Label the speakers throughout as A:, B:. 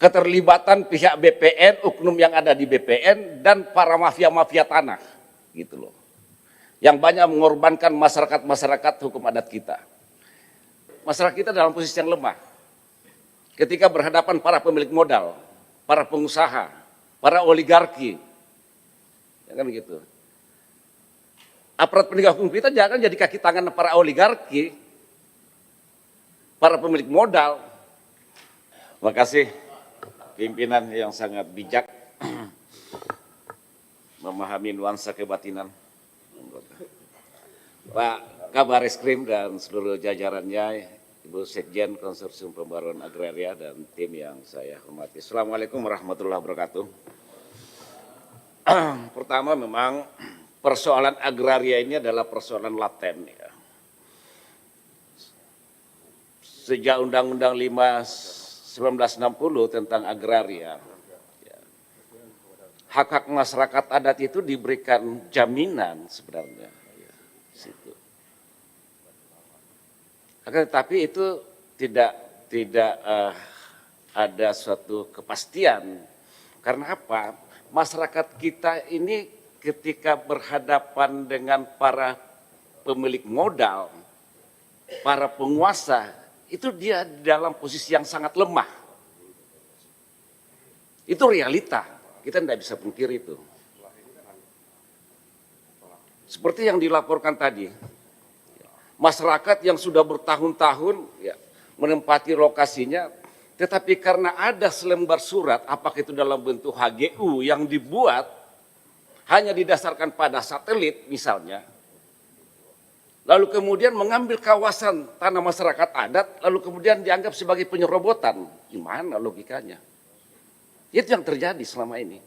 A: keterlibatan pihak BPN, oknum yang ada di BPN, dan para mafia-mafia tanah, gitu loh. Yang banyak mengorbankan masyarakat hukum adat kita. Masyarakat kita dalam posisi yang lemah. Ketika berhadapan para pemilik modal, para pengusaha, para oligarki, ya kan gitu. Aparat penegak hukum kita jangan jadi kaki tangan para oligarki, para pemilik modal. Terima kasih pimpinan yang sangat bijak, memahami nuansa kebatinan. Pak Kabar Eskrim dan seluruh jajarannya, Ibu Sekjen Konsorsium Pembaruan Agraria dan tim yang saya hormati. Assalamualaikum warahmatullahi wabarakatuh. Pertama, memang persoalan agraria ini adalah persoalan laten. Ya. Sejak Undang-Undang 5 1960 tentang agraria, ya, hak-hak masyarakat adat itu diberikan jaminan sebenarnya. Ya, situ. Tetapi itu tidak ada suatu kepastian. Karena apa? Masyarakat kita ini ketika berhadapan dengan para pemilik modal, para penguasa, itu dia dalam posisi yang sangat lemah. Itu realita, kita tidak bisa pungkiri itu. Seperti yang dilaporkan tadi, masyarakat yang sudah bertahun-tahun ya, menempati lokasinya, tetapi karena ada selembar surat, apakah itu dalam bentuk HGU yang dibuat hanya didasarkan pada satelit misalnya, lalu kemudian mengambil kawasan tanah masyarakat adat, lalu kemudian dianggap sebagai penyerobotan. Gimana logikanya? Itu yang terjadi selama ini.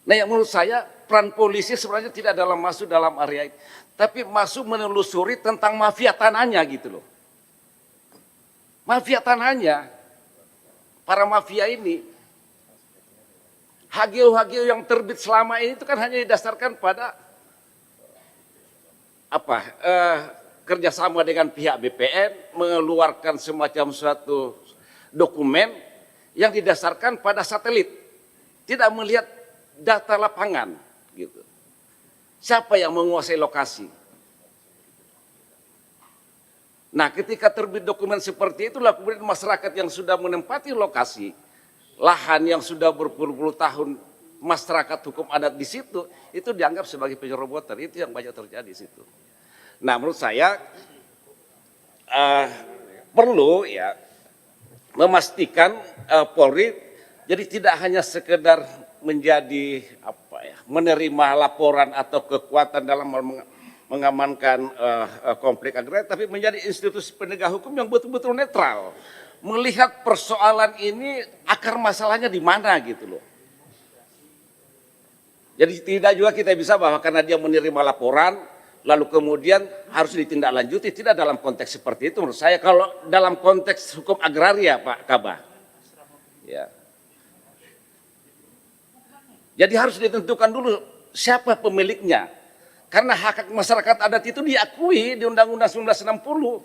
A: Nah, yang menurut saya peran polisi sebenarnya tidak masuk dalam area itu, tapi masuk menelusuri tentang mafia tanahnya gitu loh. Mafia tanahnya, para mafia ini, HGU yang terbit selama ini itu kan hanya didasarkan pada kerjasama dengan pihak BPN, mengeluarkan semacam suatu dokumen yang didasarkan pada satelit, tidak melihat data lapangan, gitu. Siapa yang menguasai lokasi? Nah, ketika terbit dokumen seperti itulah kemudian masyarakat yang sudah menempati lokasi, lahan yang sudah berpuluh-puluh tahun masyarakat hukum adat di situ, itu dianggap sebagai penyerobotan. Itu yang banyak terjadi di situ. Nah, menurut saya perlu ya memastikan Polri jadi tidak hanya sekedar menjadi menerima laporan atau kekuatan dalam mengamankan konflik agraria, tapi menjadi institusi penegak hukum yang betul-betul netral, melihat persoalan ini akar masalahnya di mana gitu loh. Jadi tidak juga kita bisa bahwa karena dia menerima laporan lalu kemudian harus ditindaklanjuti, tidak dalam konteks seperti itu menurut saya. Kalau dalam konteks hukum agraria Pak Kabah, ya. Jadi harus ditentukan dulu siapa pemiliknya. Karena hak masyarakat adat itu diakui di Undang-Undang 1960.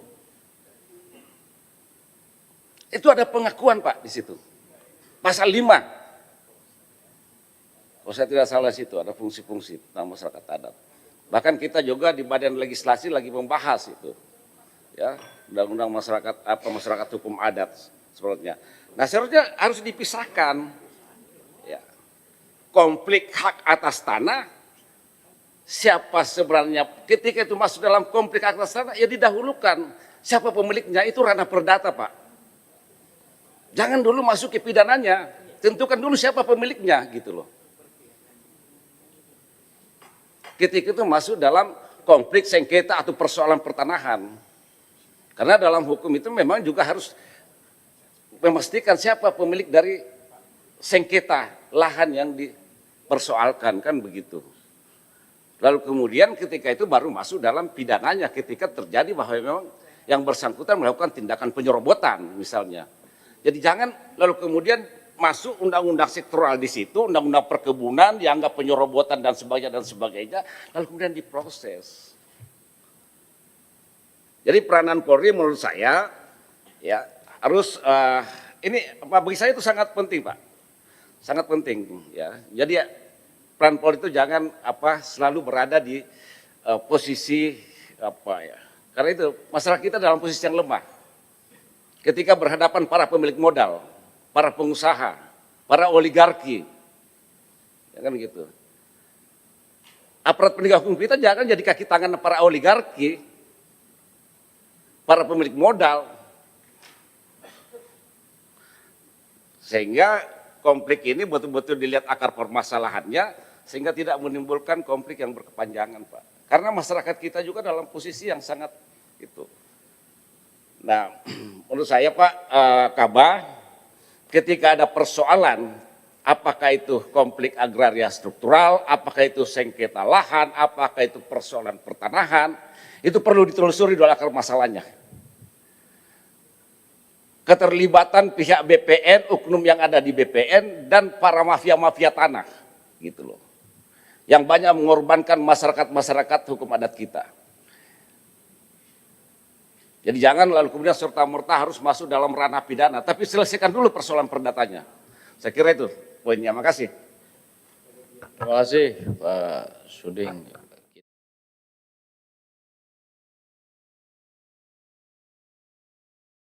A: Itu ada pengakuan Pak di situ. Pasal 5. Kalau saya tidak salah situ ada fungsi-fungsi tentang masyarakat adat. Bahkan kita juga di Badan Legislasi lagi membahas itu. Ya, Undang-Undang masyarakat hukum adat sepertinya. Nah, seharusnya harus dipisahkan. Ya. Konflik hak atas tanah, siapa sebenarnya ketika itu masuk dalam konflik hak atas tanah, ya didahulukan siapa pemiliknya, itu ranah perdata Pak. Jangan dulu masuk ke pidananya, tentukan dulu siapa pemiliknya gitu loh. Ketika itu masuk dalam konflik sengketa atau persoalan pertanahan. Karena dalam hukum itu memang juga harus memastikan siapa pemilik dari sengketa lahan yang dipersoalkan, kan begitu. Lalu kemudian ketika itu baru masuk dalam pidananya ketika terjadi bahwa memang yang bersangkutan melakukan tindakan penyerobotan misalnya. Jadi jangan lalu kemudian masuk undang-undang sektoral di situ, undang-undang perkebunan dianggap penyerobotan dan sebagainya, lalu kemudian diproses. Jadi peranan Polri menurut saya ya harus ini bagi saya itu sangat penting, Pak. Sangat penting ya. Jadi ya, peran Polri itu jangan selalu berada di posisi ya. Karena itu masyarakat kita dalam posisi yang lemah. Ketika berhadapan para pemilik modal, para pengusaha, para oligarki. Ya kan gitu. Aparat penegak hukum kita jangan jadi kaki tangan para oligarki, para pemilik modal. Sehingga konflik ini betul-betul dilihat akar permasalahannya, sehingga tidak menimbulkan konflik yang berkepanjangan, Pak. Karena masyarakat kita juga dalam posisi yang sangat itu. Nah, menurut saya Pak Kabah, ketika ada persoalan, apakah itu konflik agraria struktural, apakah itu sengketa lahan, apakah itu persoalan pertanahan, itu perlu ditelusuri dulu akar masalahnya. Keterlibatan pihak BPN, oknum yang ada di BPN, dan para mafia-mafia tanah, gitu loh. Yang banyak mengorbankan masyarakat-masyarakat hukum adat kita. Jadi jangan lalu kemudian serta-merta harus masuk dalam ranah pidana, tapi selesaikan dulu persoalan perdatanya. Saya kira itu poinnya. Makasih.
B: Terima kasih Pak Suding.